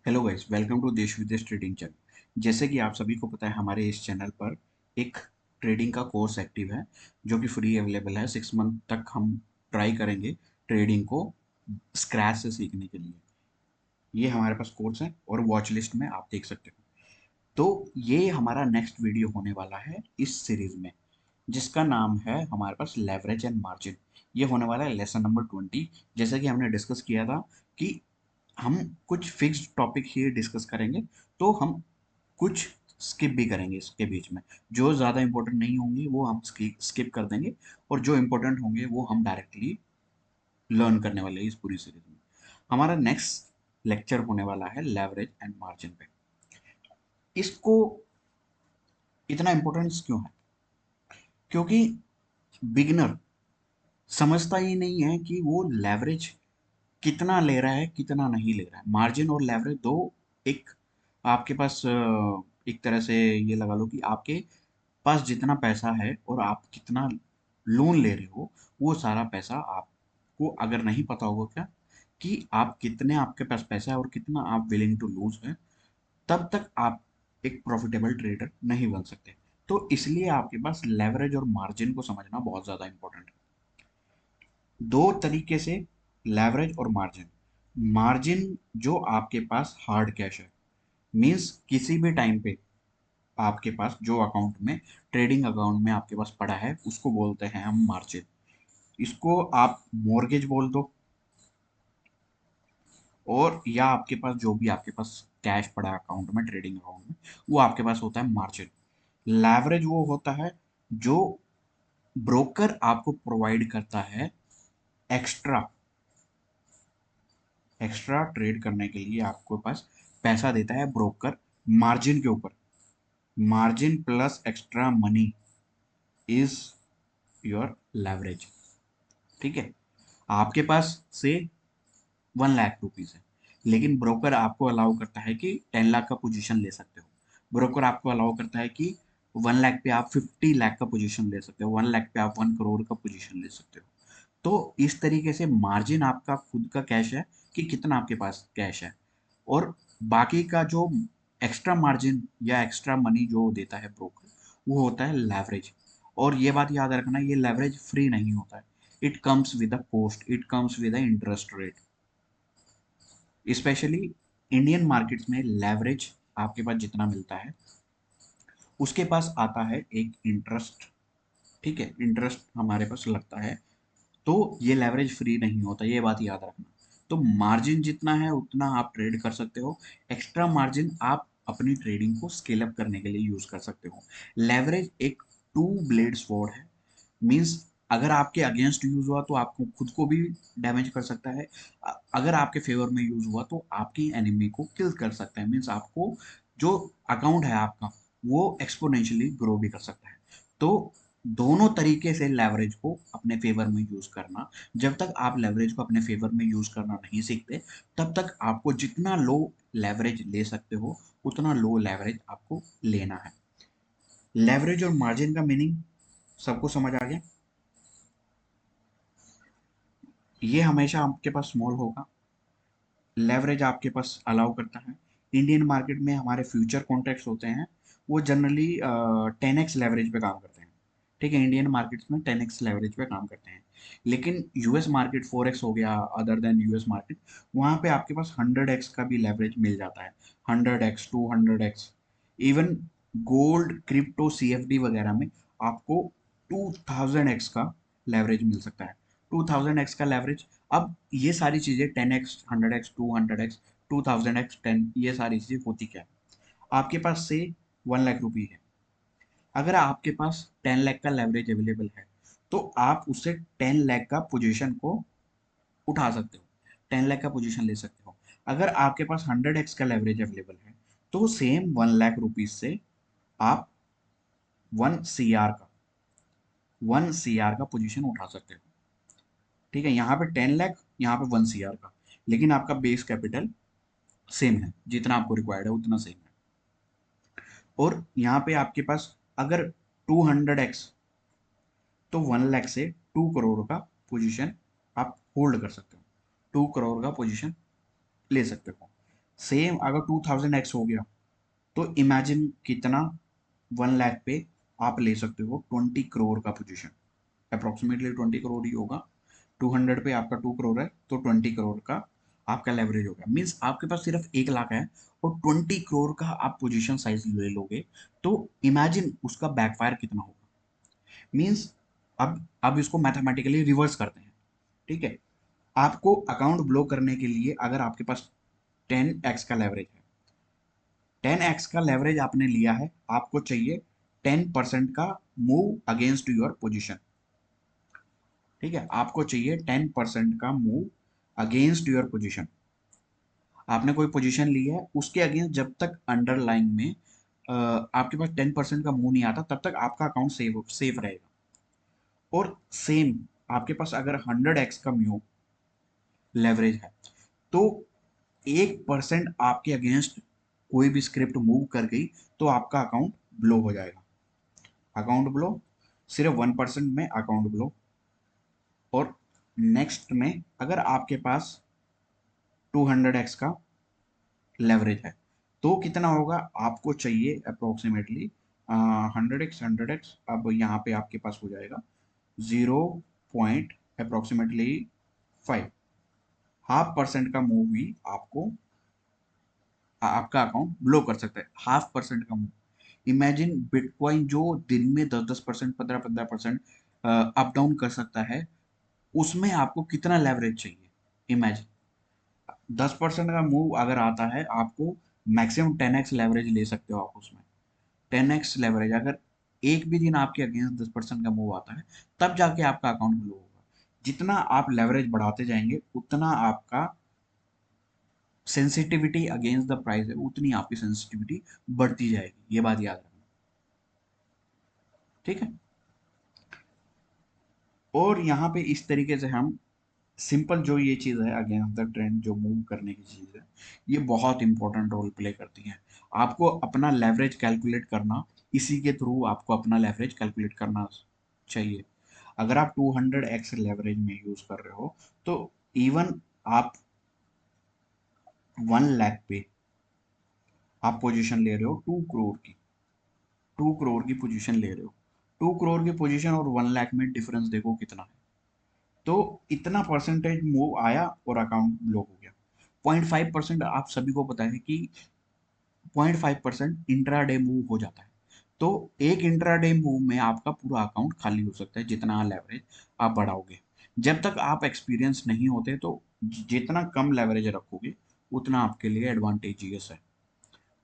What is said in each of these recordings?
Hello guys, welcome to देश विदेश trading channel. जैसे कि आप सभी को पता है, हमारे इस चैनल पर एक ट्रेडिंग का कोर्स एक्टिव है जो कि फ्री अवेलेबल है। 6 मंथ तक हम ट्राई करेंगे ट्रेडिंग को स्क्रैच से सीखने के लिए। ये हमारे पास कोर्स है और वॉच लिस्ट में आप देख सकते हो। तो ये हमारा नेक्स्ट वीडियो होने वाला है इस सीरीज में, जिसका नाम है हमारे पास लेवरेज एंड मार्जिन। ये होने वाला है लेसन नंबर 20। जैसा कि हमने डिस्कस किया था कि हम कुछ फिक्स्ड टॉपिक ही डिस्कस करेंगे, तो हम कुछ स्किप भी करेंगे इसके बीच में। जो ज़्यादा इंपॉर्टेंट नहीं होंगे वो हम स्किप कर देंगे, और जो इंपॉर्टेंट होंगे वो हम डायरेक्टली लर्न करने वाले हैं इस पूरी सीरीज में। हमारा नेक्स्ट लेक्चर होने वाला है लेवरेज एंड मार्जिन पे। इसको इतना इंपॉर्टेंस क्यों है? क्योंकि बिगिनर समझता ही नहीं है कि वो लेवरेज कितना ले रहा है, कितना नहीं ले रहा है। मार्जिन और लेवरेज दो एक आपके पास एक तरह से ये लगा लो कि आपके पास जितना पैसा है और आप कितना लोन ले रहे हो, वो सारा पैसा आपको अगर नहीं पता होगा क्या कि आप कितने आपके पास पैसा है और कितना आप विलिंग टू लूज है, तब तक आप एक प्रॉफिटेबल ट्रेडर नहीं बन सकते। तो इसलिए आपके पास लेवरेज और मार्जिन को समझना बहुत ज़्यादा इंपॉर्टेंट है। दो तरीके से लेवरेज और मार्जिन। मार्जिन जो आपके पास हार्ड कैश है, मीन्स किसी भी टाइम पे आपके पास जो अकाउंट में, ट्रेडिंग अकाउंट में आपके पास पड़ा है, उसको बोलते हैं हम मार्जिन। इसको आप मॉर्गेज बोल दो, और या आपके पास जो भी आपके पास कैश पड़ा है अकाउंट में, ट्रेडिंग अकाउंट में, वो आपके पास होता है मार्जिन। लेवरेज वो होता है जो ब्रोकर आपको प्रोवाइड करता है एक्स्ट्रा एक्स्ट्रा ट्रेड करने के लिए। आपको पास पैसा देता है ब्रोकर मार्जिन के ऊपर। Margin plus extra money is your leverage. ठीक है? आपके पास से 1 लाख रुपीज है, लेकिन ब्रोकर आपको अलाउ करता है कि 10 लाख का पोजीशन ले सकते हो। ब्रोकर आपको अलाउ करता है कि 1 लाख पे आप 50 लाख का पोजीशन ले सकते हो, 1 लाख पे आप 1 करोड़ का पोजीशन ले सकते हो। तो इस तरीके से मार्जिन आपका खुद का कैश है कि कितना आपके पास कैश है, और बाकी का जो एक्स्ट्रा मार्जिन या एक्स्ट्रा मनी जो देता है ब्रोकर, वो होता है लेवरेज। और ये बात याद रखना, ये लेवरेज फ्री नहीं होता है। It comes with a cost, it comes with a interest rate. Specially Indian markets में लेवरेज आपके पास जितना मिलता है, उसके पास आता है एक इंटरेस्ट। ठीक है? इंटरेस्ट हमारे पास लगता है। तो ये लेवरेज फ्री नहीं होता, ये बात याद रखना। तो मार्जिन जितना है उतना आप ट्रेड कर सकते हो। एक्स्ट्रा मार्जिन आप अपनी ट्रेडिंग को स्केल अप करने के लिए यूज कर सकते हो। लेवरेज एक टू ब्लेड स्वॉर्ड है। मींस अगर आपके अगेंस्ट यूज हुआ तो आपको खुद को भी डैमेज कर सकता है। अगर आपके फेवर में यूज हुआ तो आपकी एनिमी को किल कर सकता है। मींस आपको जो अकाउंट है आपका, वो एक्सपोनेंशियली ग्रो भी कर सकता है। तो दोनों तरीके से लेवरेज को अपने फेवर में यूज करना। जब तक आप लेवरेज को अपने फेवर में यूज करना नहीं सीखते, तब तक आपको जितना लो लेवरेज ले सकते हो, उतना लो लेवरेज आपको लेना है। लेवरेज और मार्जिन का मीनिंग सबको समझ आ गया? ये हमेशा आपके पास स्मॉल होगा। लेवरेज आपके पास अलाउ करता है। इंडियन मार्केट में हमारे फ्यूचर कॉन्ट्रैक्ट्स होते हैं, वो जनरली 10x लेवरेज पे काम करते हैं। ठीक है? इंडियन मार्केट्स में 10x लेवरेज पे काम करते हैं। लेकिन यूएस मार्केट 4x हो गया, अदर देन यूएस मार्केट, वहाँ पे आपके पास 100x का भी लेवरेज मिल जाता है। 100x, 200x, even gold, crypto, CFD वगैरह में आपको 2000x का लेवरेज मिल सकता है। 2000x का लेवरेज। अब ये सारी चीज़ें 10x, 100x, 200x, 2000x, 10, ये सारी चीज़ें होती क्या है? आपके पास से 1 लाख रुपी है। अगर आपके पास 10 लाख का लेवरेज अवेलेबल है, तो आप उससे 10 लाख का पोजीशन को उठा सकते हो, 10 लाख का पोजीशन ले सकते हो। अगर आपके पास 100x का लेवरेज अवेलेबल है, तो सेम 1 लाख रुपीज से आप 1 CR का पोजीशन उठा सकते हो। ठीक है? यहाँ पे 10 लाख, यहाँ पे 1 CR का, लेकिन आपका बेस कैपिटल सेम है, जितना आपको रिक्वायर्ड है उतना सेम है। और यहाँ पे आपके पास अगर 200x, तो 1 लाख से 2 करोड़ का पोजीशन आप होल्ड कर सकते हो, 2 करोड़ का पोजीशन ले सकते हो। सेम अगर 2000x हो गया तो इमेजिन कितना 1 लाख पे आप ले सकते हो 20 करोड़ का पोजीशन, अप्रोक्सीमेटली 20 करोड़ ही होगा। 200 पे आपका 2 करोड़ है तो 20 करोड़ का आपका लेवरेज होगा। मीन्स आपके पास सिर्फ 1 लाख है और 20 करोड़ का आप पोजीशन साइज ले लोगे, तो इमेजिन उसका बैकफायर कितना होगा। मीन्स अब इसको मैथमेटिकली रिवर्स करते हैं, ठीक है। आपको अकाउंट ब्लो करने के लिए अगर आपके पास 10x का लेवरेज है, 10x का लेवरेज आपने लिया है, आपको चाहिए 10% का मूव अगेंस्ट योर पोजीशन, ठीक है। आपको चाहिए 10% का मूव अगेंस्ट योर पोजीशन। आपने कोई पोजीशन ली है, उसके अगेंस्ट जब तक अंडरलाइन में आपके पास 10% का मूव नहीं आता तब तक आपका अकाउंट सेफ रहेगा। और सेम आपके पास अगर 100x का म्यू लेवरेज है तो 1% आपके अगेंस्ट कोई भी स्क्रिप्ट मूव कर गई तो आपका अकाउंट ब्लो हो जाएगा। अकाउंट ब्लो, सिर्फ 1% में अकाउंट ब्लो। और नेक्स्ट में अगर आपके पास 200x का लेवरेज है तो कितना होगा, आपको चाहिए अप्रोक्सीमेटली 100x अब यहाँ पे आपके पास हो जाएगा 0 पॉइंट अप्रोक्सीमेटली 5, हाफ परसेंट का मूव भी आपको आपका अकाउंट ब्लो कर सकता है। हाफ परसेंट का मूव, इमेजिन बिटकॉइन जो दिन में 10% 15% अप डाउन कर सकता है, उसमें आपको कितना लेवरेज चाहिए। इमेजिन 10% का मूव अगर आता है, आपको मैक्सिमम 10x लेवरेज ले सकते हो आप उसमें। 10x लेवरेज अगर एक भी दिन आपके अगेंस्ट 10% का मूव आता है, तब जाके आपका अकाउंट ब्लो होगा। जितना आप लेवरेज बढ़ाते जाएंगे उतना आपका सेंसिटिविटी अगेंस्ट द प्राइस है, उतनी आपकी सेंसिटिविटी बढ़ती जाएगी, ये बात याद रखना, ठीक है। और यहाँ पे इस तरीके से हम सिंपल जो ये चीज़ है अगेंस्ट द ट्रेंड जो मूव करने की चीज़ है, ये बहुत इंपॉर्टेंट रोल प्ले करती है। आपको अपना लेवरेज कैलकुलेट करना, इसी के थ्रू आपको अपना लेवरेज कैलकुलेट करना चाहिए। अगर आप 200x लेवरेज में यूज़ कर रहे हो तो इवन आप 1 लाख पे आप पोजीशन ले रहे हो 2 करोड़ की, 2 करोड़ की पोजीशन ले रहे हो। 2 करोड़ की पोजीशन और 1 लाख में डिफरेंस देखो कितना है। तो इतना परसेंटेज मूव आया और अकाउंट ब्लॉक हो गया। 0.5% आप सभी को पता है कि 0.5% इंट्राडे मूव हो जाता है। तो एक इंट्राडे मूव में आपका पूरा अकाउंट खाली हो सकता है, जितना लेवरेज आप बढ़ाओगे। जब तक आप एक्सपीरियंस नहीं होते तो जितना कम लेवरेज रखोगे उतना आपके लिए एडवांटेजियस है।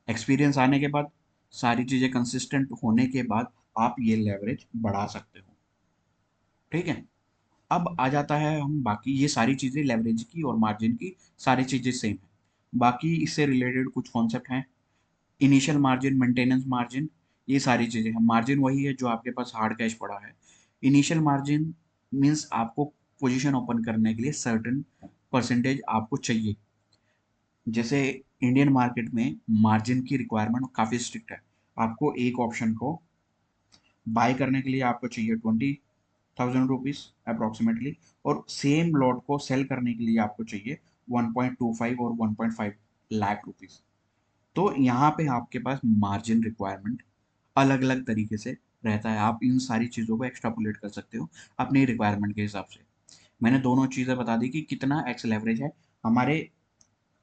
एक्सपीरियंस आने के बाद, सारी चीज़ें कंसिस्टेंट होने के बाद आप ये लेवरेज बढ़ा सकते हो, ठीक है। अब आ जाता है हम बाकी ये सारी चीज़ें लेवरेज की और मार्जिन की सारी चीज़ें सेम है। बाकी इससे रिलेटेड कुछ कॉन्सेप्ट हैं, इनिशियल मार्जिन, मेंटेनेंस मार्जिन, ये सारी चीज़ें हैं। मार्जिन वही है जो आपके पास हार्ड कैश पड़ा है। इनिशियल मार्जिन मीन्स आपको पोजीशन ओपन करने के लिए सर्टेन परसेंटेज आपको चाहिए। जैसे इंडियन मार्केट में मार्जिन की रिक्वायरमेंट काफ़ी स्ट्रिक्ट है। आपको एक ऑप्शन को बाय करने के लिए आपको चाहिए 20,000 रुपीज़ अप्रोक्सीमेटली, और सेम लॉट को सेल करने के लिए आपको चाहिए 1.25 और 1.5 लाख रुपीज़। तो यहाँ पे आपके पास मार्जिन रिक्वायरमेंट अलग अलग तरीके से रहता है। आप इन सारी चीज़ों को एक्स्ट्रापोलेट कर सकते हो अपनी रिक्वायरमेंट के हिसाब से। मैंने दोनों चीज़ें बता दी कि कितना एक्स लेवरेज है। हमारे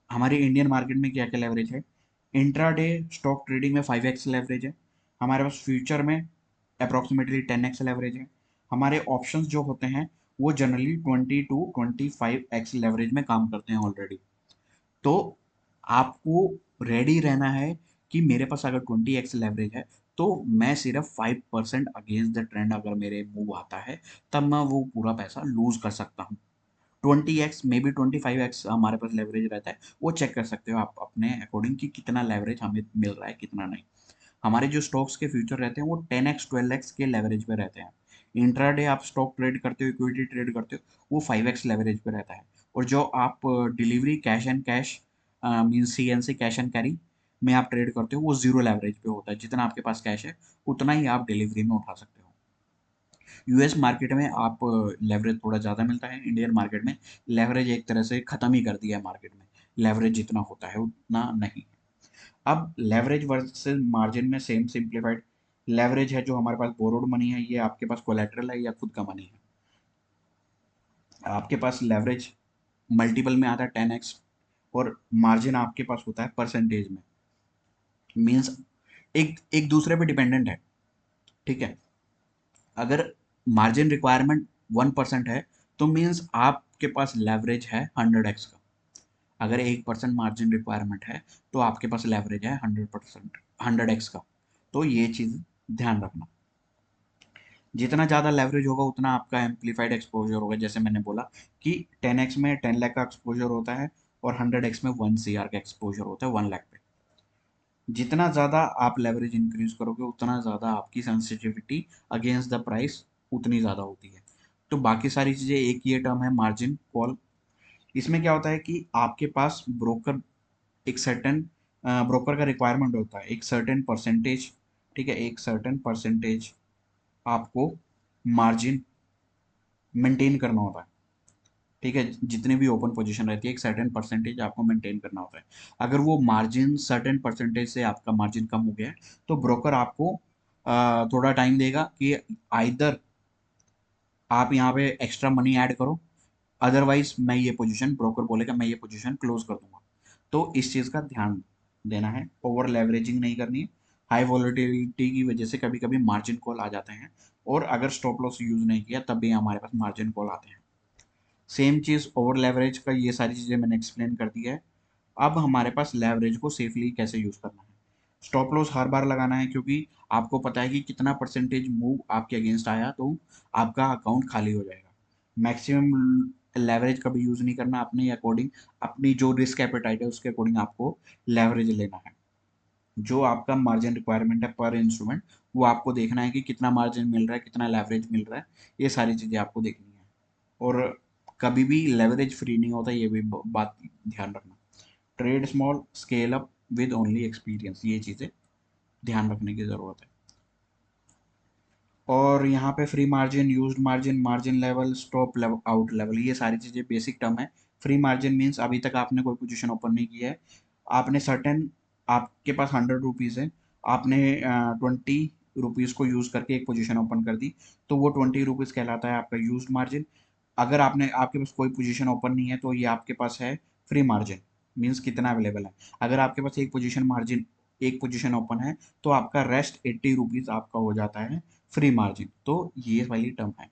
हमारे इंडियन मार्केट में क्या क्या लेवरेज है। इंट्राडे स्टॉक ट्रेडिंग में 5x लेवरेज है। हमारे पास फ्यूचर में अप्रोक्सीमेटली 10x लेवरेज है। हमारे ऑप्शंस जो होते हैं वो जनरली 20 to 25x लेवरेज में काम करते हैं ऑलरेडी। तो आपको रेडी रहना है कि मेरे पास अगर 20x लेवरेज है तो मैं सिर्फ 5% अगेंस्ट द ट्रेंड अगर मेरे मूव आता है तब मैं वो पूरा पैसा लूज कर सकता हूँ। 20x मे बी 25x हमारे पास लेवरेज रहता है, वो चेक कर सकते हो आप अपने अकॉर्डिंग कि कितना लेवरेज हमें मिल रहा है कितना नहीं। हमारे जो स्टॉक्स के फ्यूचर रहते हैं वो 10x 12x के लेवरेज पे रहते हैं। इंट्राडे आप स्टॉक ट्रेड करते हो, इक्विटी ट्रेड करते हो, वो 5x लेवरेज पे रहता है। और जो आप delivery cash and cash mean CNC cash and carry में आप ट्रेड करते हो वो जीरो लेवरेज पे होता है। जितना आपके पास कैश है उतना ही आप डिलीवरी में उठा सकते हो। यूएस मार्केट में आप लेवरेज थोड़ा ज़्यादा मिलता है, इंडियन मार्केट में लेवरेज एक तरह से ख़त्म ही कर दिया है मार्केट में। लेवरेज जितना होता है उतना नहीं। अब लेवरेज वर्सेस मार्जिन में सेम सिंप्लीफाइड, लेवरेज है जो हमारे पास बोरोड मनी है, ये आपके पास कोलेटरल है या खुद का मनी है। आपके पास लेवरेज मल्टीपल में आता है 10x, और मार्जिन आपके पास होता है परसेंटेज में, मीन्स एक एक दूसरे पे डिपेंडेंट है। ठीक है, अगर मार्जिन रिक्वायरमेंट 1% है तो मीन्स आपके पास लेवरेज है 100x का। अगर 1% मार्जिन रिक्वायरमेंट है तो आपके पास लेवरेज है 100%, 100x का। तो ये चीज़ ध्यान रखना, जितना ज़्यादा लेवरेज होगा उतना आपका एम्पलीफाइड एक्सपोजर होगा। जैसे मैंने बोला कि 10x में 10 लाख का एक्सपोजर होता है और 100x में 1 CR का एक्सपोजर होता है 1 लाख पे। जितना ज़्यादा आप लेवरेज इंक्रीज करोगे उतना ज़्यादा आपकी सेंसिटिविटी अगेंस्ट द प्राइस उतनी ज़्यादा होती है। तो बाकी सारी चीज़ें, एक ये टर्म है मार्जिन कॉल। इसमें क्या होता है कि आपके पास ब्रोकर एक सर्टेन ब्रोकर का रिक्वायरमेंट होता है, एक सर्टेन परसेंटेज। ठीक है, एक सर्टेन परसेंटेज आपको मार्जिन मेंटेन करना होता है। ठीक है, जितनी भी ओपन पोजीशन रहती है एक सर्टेन परसेंटेज आपको मेंटेन करना होता है। अगर वो मार्जिन सर्टेन परसेंटेज से आपका मार्जिन कम हो गया है तो ब्रोकर आपको थोड़ा टाइम देगा कि आइदर आप यहाँ पे एक्स्ट्रा मनी ऐड करो, अदरवाइज मैं ये पोजीशन, ब्रोकर बोलेगा मैं ये पोजीशन क्लोज कर दूंगा। तो इस चीज़ का ध्यान देना है, ओवर लेवरेजिंग नहीं करनी है। हाई वॉलेटिलिटी की वजह से कभी कभी मार्जिन कॉल आ जाते हैं, और अगर स्टॉप लॉस यूज़ नहीं किया तब भी हमारे पास मार्जिन कॉल आते हैं। सेम चीज़ ओवर लेवरेज का, ये सारी चीज़ें मैंने एक्सप्लेन कर दी है। अब हमारे पास लेवरेज को सेफली कैसे यूज़ करना है। स्टॉप लॉस हर बार लगाना है, क्योंकि आपको पता है कि कितना परसेंटेज मूव आपके अगेंस्ट आया तो आपका अकाउंट खाली हो जाएगा। मैक्सिमम लेवरेज कभी यूज़ नहीं करना, अपने अकॉर्डिंग, अपनी जो रिस्क एपेटाइट है उसके अकॉर्डिंग आपको लेवरेज लेना है। जो आपका मार्जिन रिक्वायरमेंट है पर इंस्ट्रूमेंट, वो आपको देखना है कि कितना मार्जिन मिल रहा है, कितना लेवरेज मिल रहा है, ये सारी चीज़ें आपको देखनी है। और कभी भी लेवरेज फ्री नहीं होता, ये भी बात ध्यान रखना। Trade small, scale up with only experience, ये चीज़ें ध्यान रखने की ज़रूरत है। और यहाँ पे free margin, used margin, margin level, stop level, out level, ये सारी चीज़ें बेसिक टर्म है। फ्री मार्जिन मीन्स अभी तक आपने कोई पोजीशन ओपन नहीं किया है, आपने सर्टेन, आपके पास 100 रुपीज़ है, आपने 20 रुपीज़ को यूज़ करके एक पोजीशन ओपन कर दी, तो वो 20 रुपीज़ कहलाता है आपका यूज्ड मार्जिन। अगर आपने, आपके पास कोई पोजीशन ओपन नहीं है तो ये आपके पास है फ्री मार्जिन, मीन्स कितना अवेलेबल है। अगर आपके पास एक पोजीशन मार्जिन, एक पोजीशन ओपन है तो आपका रेस्ट 80 रुपीज़ आपका हो जाता है फ्री मार्जिन। तो ये वाली टर्म है,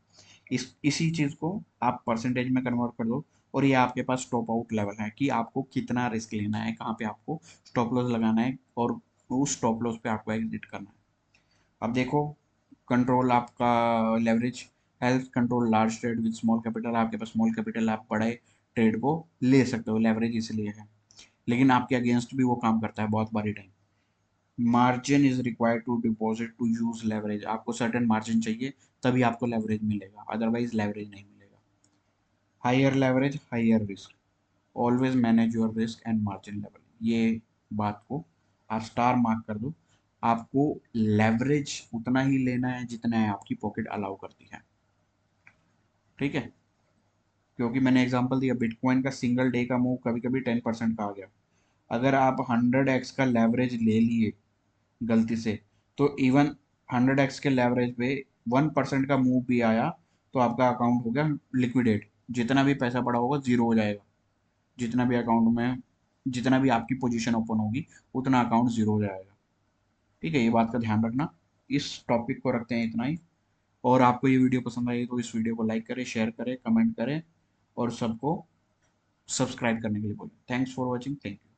इसी चीज़ को आप परसेंटेज में कन्वर्ट कर दो, और ये आपके पास स्टॉप आउट लेवल है कि आपको कितना रिस्क लेना है, कहाँ पे आपको स्टॉप लॉस लगाना है, और उस स्टॉप लॉस पे आपको एग्जिट करना है। अब देखो, कंट्रोल आपका leverage, health control large trade with small capital, आपके पास स्मॉल कैपिटल, आप बड़े ट्रेड को ले सकते हो, लेवरेज इसलिए है। लेकिन आपके अगेंस्ट भी वो काम करता है बहुत बारी time. Margin is required to deposit to use leverage, आपको सर्टेन मार्जिन चाहिए तभी आपको लेवरेज मिलेगा, अदरवाइज लेवरेज नहीं मिलेगा। Higher leverage higher risk, always manage your risk and margin level, ये बात को आप स्टार मार्क कर दो। आपको लेवरेज उतना ही लेना है जितना है आपकी पॉकेट अलाउ करती है। ठीक है, क्योंकि मैंने एग्जांपल दिया, बिटकॉइन का सिंगल डे का मूव कभी कभी 10% का आ गया। अगर आप 100x का लेवरेज ले लिए गलती से, तो इवन 100x के लेवरेज पे 1% का मूव भी आया तो आपका अकाउंट हो गया लिक्विडेट, जितना भी पैसा पड़ा होगा जीरो हो जाएगा। जितना भी अकाउंट में, जितना भी आपकी पोजीशन ओपन होगी उतना अकाउंट जीरो हो जाएगा। ठीक है, ये बात का ध्यान रखना। इस टॉपिक को रखते हैं इतना ही। और आपको ये वीडियो पसंद आई तो इस वीडियो को लाइक करें, शेयर करें, कमेंट करें, और सबको सब्सक्राइब करने के लिए बोलें। Thanks for watching, thank you.